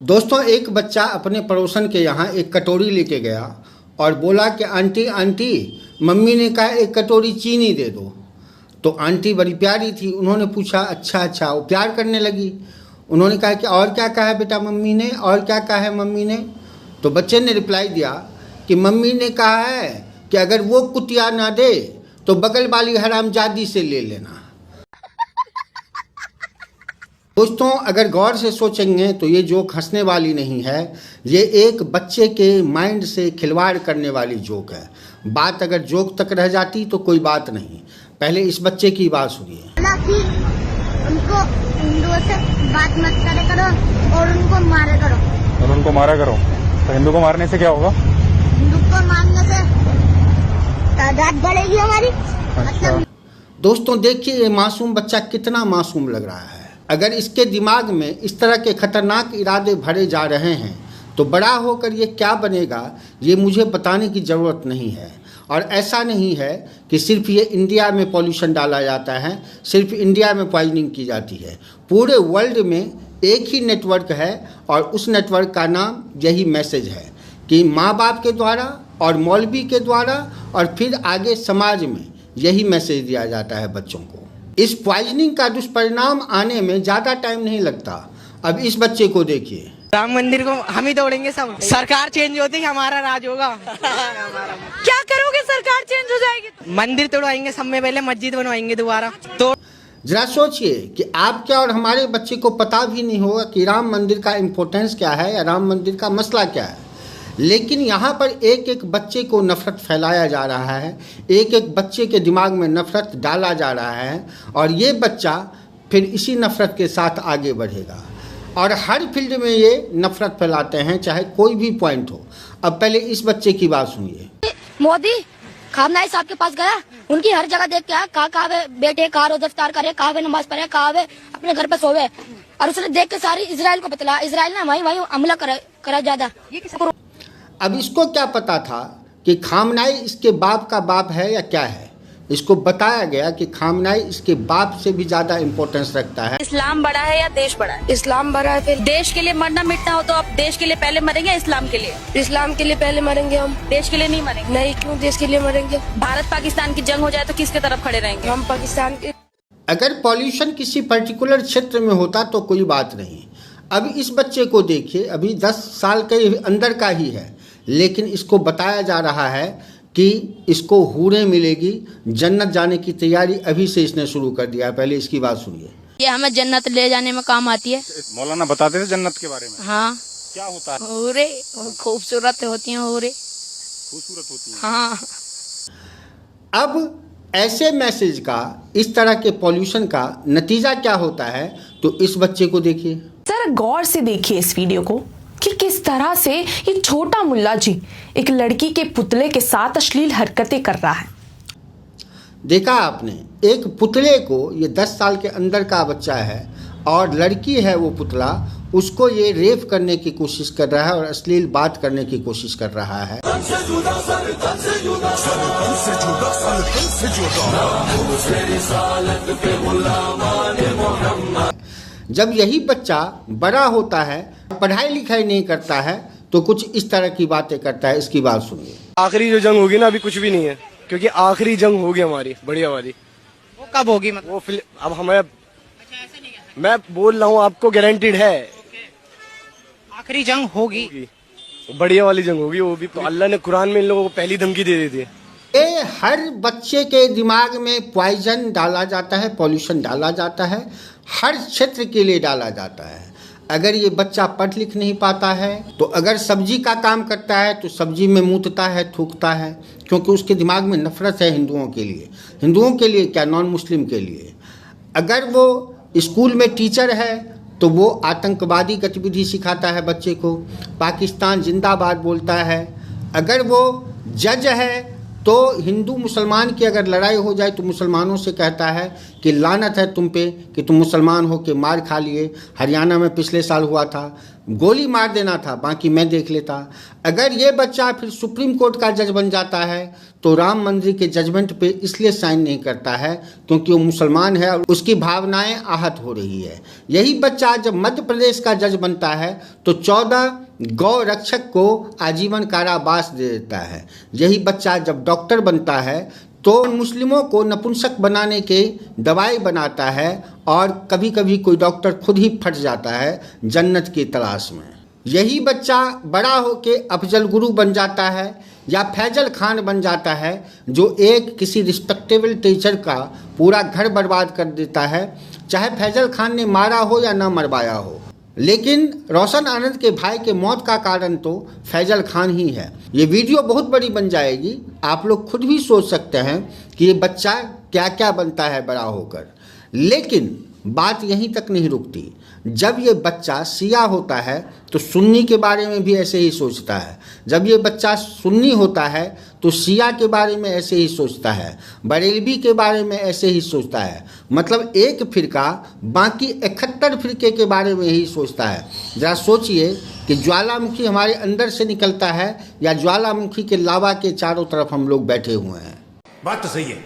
दोस्तों, एक बच्चा अपने पड़ोसन के यहाँ एक कटोरी लेके गया और बोला कि आंटी आंटी, मम्मी ने कहा एक कटोरी चीनी दे दो। तो आंटी बड़ी प्यारी थी, उन्होंने पूछा अच्छा अच्छा, वो प्यार करने लगी। उन्होंने कहा कि और क्या कहा है बेटा मम्मी ने, और क्या कहा है मम्मी ने। तो बच्चे ने रिप्लाई दिया कि मम्मी ने कहा है कि अगर वो कुतिया ना दे तो बगल वाली हरामजादी से ले लेना। दोस्तों, अगर गौर से सोचेंगे तो ये जोक हंसने वाली नहीं है, ये एक बच्चे के माइंड से खिलवाड़ करने वाली जोक है। बात अगर जोक तक रह जाती तो कोई बात नहीं। पहले इस बच्चे की बात सुनिए। उनको हिंदुओं से बात मत करे करो और उनको मारा करो। और उनको मारा करो तो हिंदू को मारने से क्या होगा? हिंदू को मारने से तादाद बढ़ेगी हमारी। अच्छा। दोस्तों देखिए, ये मासूम बच्चा कितना मासूम लग रहा है। अगर इसके दिमाग में इस तरह के खतरनाक इरादे भरे जा रहे हैं तो बड़ा होकर ये क्या बनेगा, ये मुझे बताने की ज़रूरत नहीं है। और ऐसा नहीं है कि सिर्फ ये इंडिया में पॉल्यूशन डाला जाता है, सिर्फ इंडिया में पॉइजनिंग की जाती है। पूरे वर्ल्ड में एक ही नेटवर्क है और उस नेटवर्क का नाम यही मैसेज है कि माँ बाप के द्वारा और मौलवी के द्वारा और फिर आगे समाज में यही मैसेज दिया जाता है बच्चों को। इस पॉइजनिंग का दुष्परिणाम आने में ज़्यादा टाइम नहीं लगता। अब इस बच्चे को देखिए। राम मंदिर को हम ही तोड़ेंगे सब। सरकार चेंज होती है हमारा राज होगा। क्या करोगे? सरकार चेंज हो जाएगी तो? मंदिर तोड़वाएंगे, सब में पहले मस्जिद बनवाएंगे दोबारा। तो जरा सोचिए कि आपके और हमारे बच्चे को पता भी नहीं होगा कि राम मंदिर का इम्पोर्टेंस क्या है या राम मंदिर का मसला क्या है, लेकिन यहाँ पर एक एक बच्चे को नफ़रत फैलाया जा रहा है, एक एक बच्चे के दिमाग में नफ़रत डाला जा रहा है और ये बच्चा फिर इसी नफ़रत के साथ आगे बढ़ेगा। और हर फील्ड में ये नफ़रत फैलाते हैं, चाहे कोई भी पॉइंट हो। अब पहले इस बच्चे की बात सुनिए। मोदी खामनाई साहब के पास गया, उनकी हर जगह देख के आया, कहा वे बेटे, कहा रोज़ इफ्तार करे, कहा वे नमाज पढ़े, कहा वे अपने घर पे सोवे। और उसने देख के सारी इजराइल को बतला, इजराइल ने वहीं हमला करा ज्यादा। अब इसको क्या पता था कि खामनाई इसके बाप का बाप है या क्या है? इसको बताया गया कि खामनाई इसके बाप से भी ज्यादा इम्पोर्टेंस रखता है। इस्लाम बड़ा है या देश बड़ा है? इस्लाम बड़ा है। फिर देश के लिए मरना मिटना हो तो आप देश के लिए पहले मरेंगे या इस्लाम के लिए? इस्लाम के लिए पहले मरेंगे हम। देश के लिए नहीं मरेंगे? नहीं, क्यों देश के लिए मरेंगे? भारत पाकिस्तान की जंग हो जाए तो किसके तरफ खड़े रहेंगे? हम पाकिस्तान के। अगर पॉल्यूशन किसी पर्टिकुलर क्षेत्र में होता तो कोई बात नहीं। अब इस बच्चे को देखिए, अभी 10 साल के अंदर का ही है, लेकिन इसको बताया जा रहा है कि इसको हूरें मिलेगी, जन्नत जाने की तैयारी अभी से इसने शुरू कर दिया है। पहले इसकी बात सुनिए। ये हमें जन्नत ले जाने में काम आती है। मौलाना बताते थे जन्नत के बारे में। हाँ, क्या होता है? हूरे खूबसूरत होती हैं, हूरे खूबसूरत होती है। हाँ। अब ऐसे मैसेज का, इस तरह के पॉल्यूशन का नतीजा क्या होता है, तो इस बच्चे को देखिए। जरा गौर से देखिए इस वीडियो को कि किस तरह से ये छोटा मुल्ला जी एक लड़की के पुतले के साथ अश्लील हरकतें कर रहा है। देखा आपने, एक पुतले को, ये 10 साल के अंदर का बच्चा है और लड़की है वो पुतला, उसको ये रेप करने की कोशिश कर रहा है और अश्लील बात करने की कोशिश कर रहा है। जब यही बच्चा बड़ा होता है, पढ़ाई लिखाई नहीं करता है, तो कुछ इस तरह की बातें करता है। इसकी बात सुनिए। आखिरी जो जंग होगी ना, अभी कुछ भी नहीं है, क्योंकि आखिरी जंग होगी हमारी बढ़िया वाली। वो कब होगी? मतलब वो अब हमें, मैं बोल रहा हूँ आपको, गारंटीड है आखिरी जंग होगी, बढ़िया वाली जंग होगी। वो भी तो अल्लाह ने कुरान में इन लोगों को पहली धमकी दे दी थी। ये हर बच्चे के दिमाग में पॉइजन डाला जाता है, पॉल्यूशन डाला जाता है, हर क्षेत्र के लिए डाला जाता है। अगर ये बच्चा पढ़ लिख नहीं पाता है तो अगर सब्जी का काम करता है तो सब्जी में मूतता है, थूकता है, क्योंकि उसके दिमाग में नफरत है हिंदुओं के लिए। हिंदुओं के लिए क्या, नॉन मुस्लिम के लिए। अगर वो स्कूल में टीचर है तो वो आतंकवादी गतिविधि सिखाता है बच्चे को, पाकिस्तान जिंदाबाद बोलता है। अगर वो जज है तो हिंदू मुसलमान की अगर लड़ाई हो जाए तो मुसलमानों से कहता है कि लानत है तुम पे कि तुम मुसलमान हो के मार खा लिए। हरियाणा में पिछले साल हुआ था, गोली मार देना था, बाकी मैं देख लेता। अगर ये बच्चा फिर सुप्रीम कोर्ट का जज बन जाता है तो राम मंदिर के जजमेंट पे इसलिए साइन नहीं करता है क्योंकि वो मुसलमान है और उसकी भावनाएं आहत हो रही है। यही बच्चा जब मध्य प्रदेश का जज बनता है तो 14 गौ रक्षक को आजीवन कारावास दे देता है। यही बच्चा जब डॉक्टर बनता है तो मुस्लिमों को नपुंसक बनाने के दवाई बनाता है और कभी कभी कोई डॉक्टर खुद ही फट जाता है जन्नत की तलाश में। यही बच्चा बड़ा होके अफजल गुरु बन जाता है या फैजल खान बन जाता है जो एक किसी रिस्पेक्टेबल टीचर का पूरा घर बर्बाद कर देता है, चाहे फैजल खान ने मारा हो या ना मरवाया हो। लेकिन रोशन आनंद के भाई के मौत का कारण तो फैजल खान ही है। ये वीडियो बहुत बड़ी बन जाएगी, आप लोग खुद भी सोच सकते हैं कि ये बच्चा क्या क्या बनता है बड़ा होकर। लेकिन बात यहीं तक नहीं रुकती। जब ये बच्चा शिया होता है तो सुन्नी के बारे में भी ऐसे ही सोचता है, जब ये बच्चा सुन्नी होता है तो शिया के बारे में ऐसे ही सोचता है, बरेलवी के बारे में ऐसे ही सोचता है। मतलब एक फिरका बाकी 71 फिरके के बारे में ही सोचता है। जरा सोचिए कि ज्वालामुखी हमारे अंदर से निकलता है या ज्वालामुखी के लावा के चारों तरफ हम लोग बैठे हुए हैं। बात तो सही है।